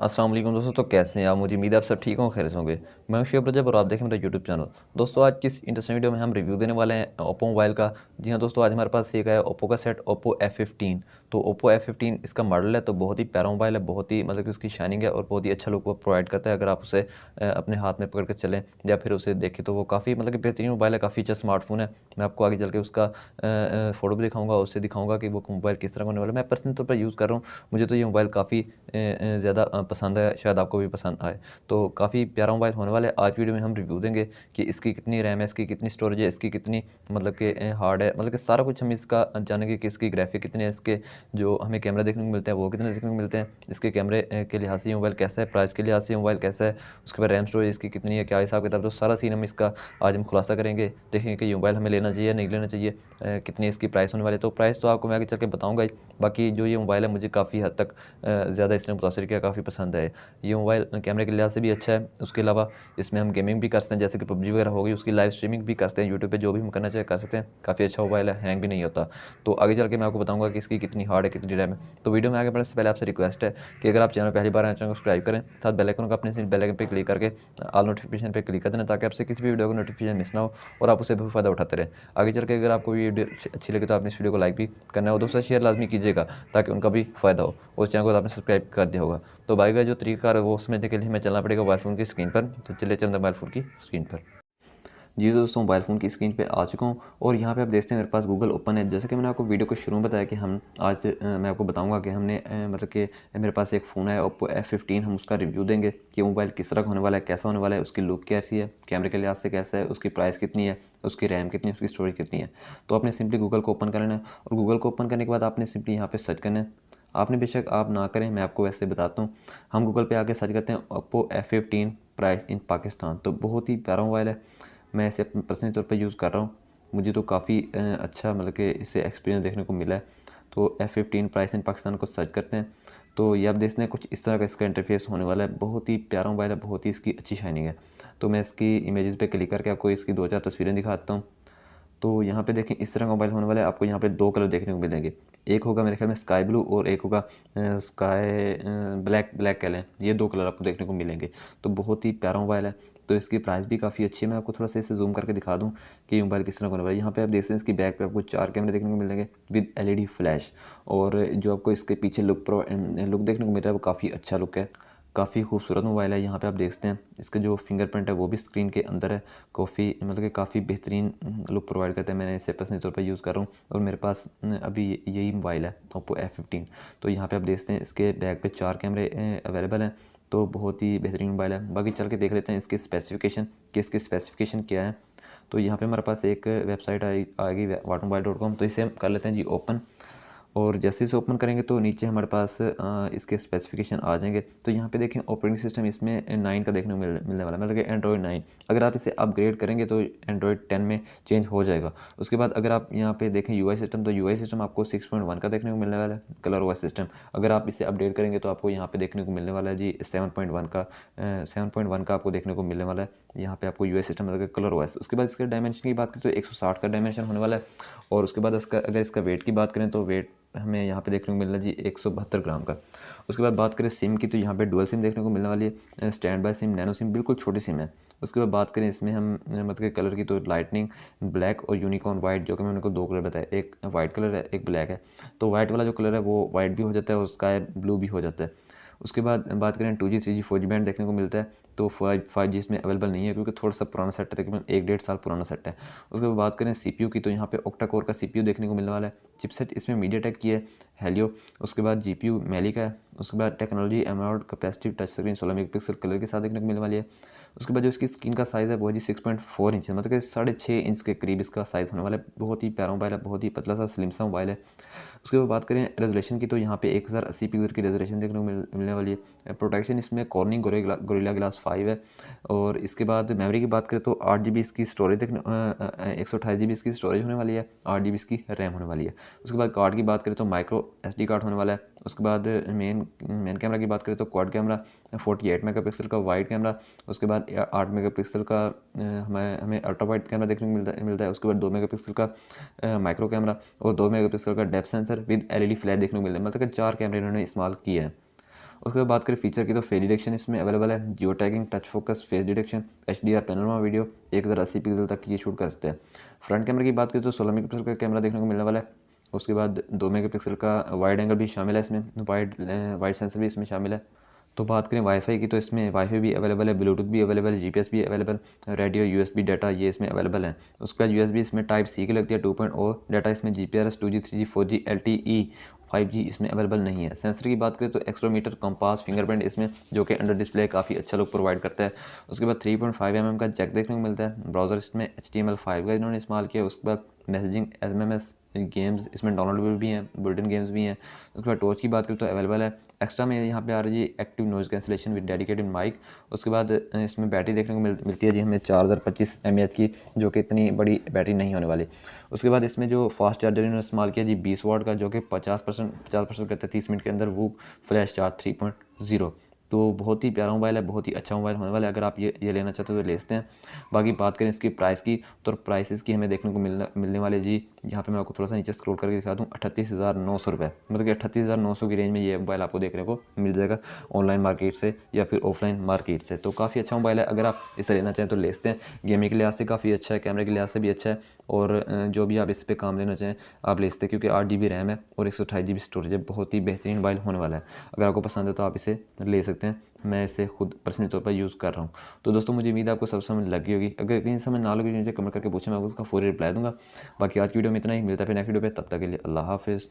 अस्सलाम वालेकुम दोस्तों। तो कैसे हैं आप? मुझे उम्मीद है आप सब ठीक हों, खैर से होंगे। मैं हूं शेख रजब और आप देखें मेरा यूट्यूब चैनल। दोस्तों आज की इस इंटरेस्टिंग वीडियो में हम रिव्यू देने वाले हैं ओप्पो मोबाइल का। जी हाँ दोस्तों, आज हमारे पास एक है ओप्पो का सेट ओप्पो F15। तो ओप्पो F15 इसका मॉडल है, तो बहुत ही प्यारा मोबाइल है, बहुत ही मतलब कि उसकी शाइनिंग है और बहुत ही अच्छा लुक वो प्रोवाइड करता है। अगर आप उसे अपने हाथ में पकड़ कर चलें या फिर उसे देखें तो वो काफ़ी मतलब कि बेहतरीन मोबाइल है, काफ़ी अच्छा स्मार्टफोन है। मैं आपको आगे चल के उसका फ़ोटो भी दिखाऊंगा, उससे दिखाऊंगा कि वो मोबाइल किस तरह का होने वाला है। मैं पर्सनल तौर पर यूज़ कर रहा हूँ, मुझे तो ये मोबाइल काफ़ी ज़्यादा पसंद है, शायद आपको भी पसंद आए। तो काफ़ी प्यारा मोबाइल होने वाला है। आज वीडियो में हम रिव्यू देंगे कि इसकी कितनी रैम है, इसकी कितनी स्टोरेज है, इसकी कितनी मतलब कि हार्ड है, मतलब कि सारा कुछ हम इसका जानेंगे कि इसकी ग्राफिक कितने हैं, इसके जो हमें कैमरा देखने को मिलते हैं वो कितने देखने को मिलते हैं, इसके कैमरे के लिहाज से ये मोबाइल कैसा है, प्राइस के लिहाज से ये मोबाइल कैसा है, उसके बाद रैम स्टोरेज इसकी कितनी है, क्या हिसाब किताब। तो सारा सीन हम इसका आज हम खुलासा करेंगे, देखेंगे कि ये मोबाइल हमें लेना चाहिए नहीं लेना चाहिए, कितनी इसकी प्राइस होने वाली है। तो प्राइस तो आपको मैं आगे चल के बताऊँगा ही। बाकी जो ये मोबाइल है मुझे काफ़ी हद तक ज़्यादा इसने मुतासर किया, काफ़ी पसंद है। ये मोबाइल कैमरे के लिहाज से भी अच्छा है। उसके अलावा इसमें हम गेमिंग भी कर सकते हैं, जैसे कि पबजी वगैरह हो गई, उसकी लाइव स्ट्रीमिंग भी कर सकते हैं यूट्यूब पे, जो भी हम करना चाहे कर सकते हैं। काफ़ी अच्छा मोबाइल है, हैंग भी नहीं होता। तो आगे चल के मैं आपको बताऊंगा कि इसकी कितनी हार्ड है, कितनी रैम है। तो वीडियो में आगे बढ़ने से पहले आपसे रिक्वेस्ट है कि अगर आप चैनल पहली बार आए चैनल को सब्सक्राइब करें, साथ बेल आइकन का अपने बेल आइकन पर क्लिक करके ऑल नोटिफिकेशन पर क्लिक कर देना, ताकि आपसे किसी भी वीडियो को नोटिफिकेशन मिस ना हो और आप उससे भी फ़ायदा उठाते रहें। आगे चल के अगर आपको वीडियो अच्छी लगे तो आपने इस वीडियो को लाइक भी करना है और दोस्तों शेयर लाजमी कीजिएगा, ताकि उनका भी फ़ायदा हो। उस चैनल को आपने सब्सक्राइब कर दिया होगा। तो भाई का जो तरीका है वो समझने के लिए हमें चलना पड़ेगा मोबाइल फ़ोन की स्क्रीन पर। तो चलिए चलते हैं मोबाइल फ़ोन की स्क्रीन पर। जी दोस्तों, मोबाइल फ़ोन की स्क्रीन पे आ चुका हूँ और यहाँ पे आप देखते हैं मेरे पास गूगल ओपन है। जैसे कि मैंने आपको वीडियो को शुरू में बताया कि हम आज मैं आपको बताऊंगा कि हमने मतलब कि मेरे पास एक फ़ोन है ओप्पो F15, हम उसका रिव्यू देंगे कि मोबाइल किस तरह का होने वाला है, कैसा होने वाला है, उसकी लुक कैसी है, कैमरे के लिहाज से कैसा है, उसकी प्राइस कितनी है, उसकी रैम कितनी है, उसकी स्टोरेज कितनी है। तो आपने सिंपली गूगल को ओपन कर लेना है और गूगल को ओपन करने के बाद आपने सिंपली यहाँ पर सर्च करना है। आपने बेशक आप ना करें, मैं आपको वैसे बताता हूँ। हम गूगल पे आके सर्च करते हैं Oppo F15 price in Pakistan. तो बहुत ही प्यारा मोबाइल है, मैं इसे अपने पर्सनली तौर पे यूज़ कर रहा हूँ। मुझे तो काफ़ी अच्छा मतलब कि इससे एक्सपीरियंस देखने को मिला है। तो F15 प्राइस इन पाकिस्तान को सर्च करते हैं तो ये आप देखते हैं कुछ इस तरह का इसका इंटरफेस होने वाला है। बहुत ही प्यारा मोबाइल है, बहुत ही इसकी अच्छी शाइनिंग है। तो मैं इसकी इमेजेस पे क्लिक करके आपको इसकी 2-4 तस्वीरें दिखाता हूँ। तो यहाँ पे देखें इस तरह का मोबाइल होने वाला है। आपको यहाँ पे 2 कलर देखने को मिलेंगे, एक होगा मेरे ख्याल में स्काई ब्लू और एक होगा स्काई ब्लैक ब्लैक कह लें। ये 2 कलर आपको देखने को मिलेंगे। तो बहुत ही प्यारा मोबाइल है। तो इसकी प्राइस भी काफ़ी अच्छी है। मैं आपको थोड़ा सा इसे जूम करके दिखा दूँ कि ये मोबाइल किस तरह का होने वाला है। यहाँ पे आप देख सकते हैं इसकी बैक पे आपको 4 कैमरे देखने को मिलेंगे विद LED फ्लैश। और जो आपको इसके पीछे लुक देखने को मिल रहा है वो काफ़ी अच्छा लुक है, काफ़ी खूबसूरत मोबाइल है। यहाँ पे आप देखते हैं इसके जो फिंगरप्रिंट है वो भी स्क्रीन के अंदर है। काफ़ी मतलब कि काफ़ी बेहतरीन लुक प्रोवाइड करता है। मैंने इसे पर्सनली तौर पर यूज़ कर रहा हूँ और मेरे पास अभी यही मोबाइल है ओप्पो F15। तो यहाँ पे आप देखते हैं इसके बैक पे 4 कैमरे अवेलेबल हैं। तो बहुत ही बेहतरीन मोबाइल है। बाकी चल के देख लेते हैं इसके स्पेसिफिकेशन कि इसके स्पेसिफिकेशन क्या है। तो यहाँ पर हमारे पास एक वेबसाइट आएगी watermobile.com। तो इसे हम कर लेते हैं जी ओपन। और जैसे इसे ओपन करेंगे तो नीचे हमारे पास इसके स्पेसिफिकेशन आ जाएंगे। तो यहाँ पे देखें ऑपरेटिंग सिस्टम इसमें 9 का देखने को मिलने वाला है, मतलब कि एंड्रॉयड 9। अगर आप इसे अपग्रेड करेंगे तो एंड्रॉयड 10 में चेंज हो जाएगा। उसके बाद अगर आप यहाँ पे देखें UI सिस्टम, तो UI सिस्टम आपको 6.1 का देखने को मिलने वाला है, कलर OS सिस्टम। अगर आप इसे अपडेट करेंगे तो आपको यहाँ पे देखने को मिलने वाला है जी 7.1 का आपको देखने को मिलने वाला है। यहाँ पे आपको UI सिस्टम मतलब कलर OS। उसके बाद इसके डायमेंशन की बात करें तो 160 का डायमेंशन होने वाला है। और उसके बाद अगर इसका वेट की बात करें तो वेट हमें यहाँ पे देखने को मिल रहा है जी 172 ग्राम का। उसके बाद बात करें सिम की, तो यहाँ पे डुअल सिम देखने को मिलने वाली है, stand by SIM, nano SIM, बिल्कुल छोटी सिम है। उसके बाद बात करें इसमें हम मतलब कलर की, तो लाइटनिंग ब्लैक और यूनिकॉर्न वाइट, जो कि मैंने उनको 2 कलर बताया, एक वाइट कलर है एक ब्लैक है। तो वाइट वाला जो कलर है वो वाइट भी हो जाता है और स्काई ब्लू भी हो जाता है। उसके बाद बात करें 2G 3G 4G बैंड देखने को मिलता है। तो 5G इसमें अवेलेबल नहीं है क्योंकि थोड़ा सा पुराना सेट है, तकरीबन 1-1.5 साल पुराना सेट है। उसके बाद बात करें CPU की, तो यहाँ पे ऑक्टा कोर का CPU देखने को मिलने वाला है। चिपसेट इसमें मीडियाटेक की है, हेलियो। उसके बाद GPU मैली का है। उसके बाद technology AMOLED capacitive touch screen 16 megapixel colour के साथ देखने को मिलने वाली है। उसके बाद जो इसकी स्क्रीन का साइज़ है वो है जी 6.4 इंच, मतलब कि 6.5 इंच के करीब इसका साइज़ होने वाला है। बहुत ही प्यारा मोबाइल है, बहुत ही पतला सा स्लिम सा मोबाइल है। उसके बाद बात करें रेजोल्यूशन की, तो यहाँ पे 1080 पिक्सल की रेजोल्यूशन देखने को मिलने वाली है। प्रोटेक्शन इसमें कॉर्निंग गोरिल्ला ग्लास 5 है। और इसके बाद मेमोरी की बात करें तो 8GB इसकी स्टोरेज देखने 128GB इसकी स्टोरेज होने वाली है, 8GB इसकी रैम होने वाली है। उसके बाद कार्ड की बात करें तो माइक्रो SD कार्ड होने वाला है। उसके बाद मेन कैमरा की बात करें तो क्वाड कैमरा 48 मेगापिक्सल का वाइड कैमरा। उसके बाद 8 मेगापिक्सल का हमें अल्ट्रा वाइड कैमरा देखने को मिलता है। उसके बाद 2 मेगापिक्सल का माइक्रो कैमरा और 2 मेगापिक्सल का depth sensor with LED flash देखने को मिलता है, मतलब कि 4 कैमरे इन्होंने इस्तेमाल किए हैं। उसके बाद बात करें फीचर की तो फेस डिटेक्शन इसमें अवेलेबल है, geo tagging, touch focus, face detection, HDR panorama video 1080 pixel तक ये शूट कर सकते हैं। फ्रंट कैमरे की बात करें तो 16 मेगापिक्सल का कैमरा देखने को मिलने वाला है। उसके बाद 2 मेगापिक्सल का वाइड एंगल भी शामिल है, इसमें वाइड सेंसर भी इसमें शामिल है। तो बात करें वाईफाई की तो इसमें वाईफाई भी अवेलेबल है, ब्लूटूथ भी अवेलेबल है, GPS भी अवेलेबल, रेडियो, USB डाटा ये इसमें अवेलेबल है। उसके बाद USB इसमें टाइप सी की लगती है 2.0, डाटा इसमें GPRS 2G 3G 4G LTE 5G इसमें अवेलेबल नहीं है। सेंसर की बात करें तो एक्सट्रोमीटर, कंपास, फिंगरप्रिंट इसमें जो कि अंडर डिस्प्ले काफ़ी अच्छा लुक प्रोवाइड करता है। उसके बाद 3.5 mm का जैक देखने को मिलता है। ब्राउज़र इसमें HTML5 का इन्होंने इस्तेमाल किया। उसके बाद मैसेजिंग MMS गेम्स इसमें डाउनलोडेबल भी हैं, बुलेटिन गेम्स भी हैं। उसके बाद टॉर्च की बात करें तो अवेलेबल है। एक्स्ट्रा में यहाँ पे आ रही है active noise cancellation with dedicated mic. उसके बाद इसमें बैटरी देखने को मिलती है जी हमें 4025 mAh की, जो कि इतनी बड़ी बैटरी नहीं होने वाली। उसके बाद इसमें जो फास्ट चार्जर इन्होंने इस्तेमाल किया जी 20 वाट का, जो कि 50% कहते हैं 30 मिनट के अंदर वो फ्लैश चार्ज 3.0। तो बहुत ही प्यारा मोबाइल है, बहुत ही अच्छा मोबाइल होने वाला है। अगर आप ये लेना चाहते हो तो ले सकते हैं। बाकी बात करें इसकी प्राइस की तो प्राइसेस की हमें देखने को मिलने वाले जी, यहाँ पे मैं आपको थोड़ा सा नीचे स्क्रॉल करके दिखा दूँ, 38,900 रुपये, मतलब कि 38,900 की रेंज में ये मोबाइल आपको देखने को मिल जाएगा ऑनलाइन मार्केट से या फिर ऑफलाइन मार्केट से। तो काफ़ी अच्छा मोबाइल है, अगर आप इसे लेना चाहें तो ले सकते हैं। गेमिंग के लिहाज से काफ़ी अच्छा है, कैमरे के लिहाज से भी अच्छा है, और जो भी आप इस पर काम लेना चाहें आप ले सकते हैं, क्योंकि 8 GB रैम है और 128 GB स्टोरेज है। बहुत ही बेहतरीन मोबाइल होने वाला है। अगर आपको पसंद है तो आप इसे ले सकते हैं। मैं इसे खुद पर्सनल तौर पर यूज़ कर रहा हूँ। तो दोस्तों मुझे उम्मीद है आपको सब समझ लगी होगी। अगर कहीं समझ ना लगी मुझे कमेंट करके पूछें, मैं उसका फौरी रिप्लाई दूंगा। बाकी आज की वीडियो में इतना ही, मिलता है फिर नेक्स्ट वीडियो पे, तब तक के लिए अल्लाह हाफिज़।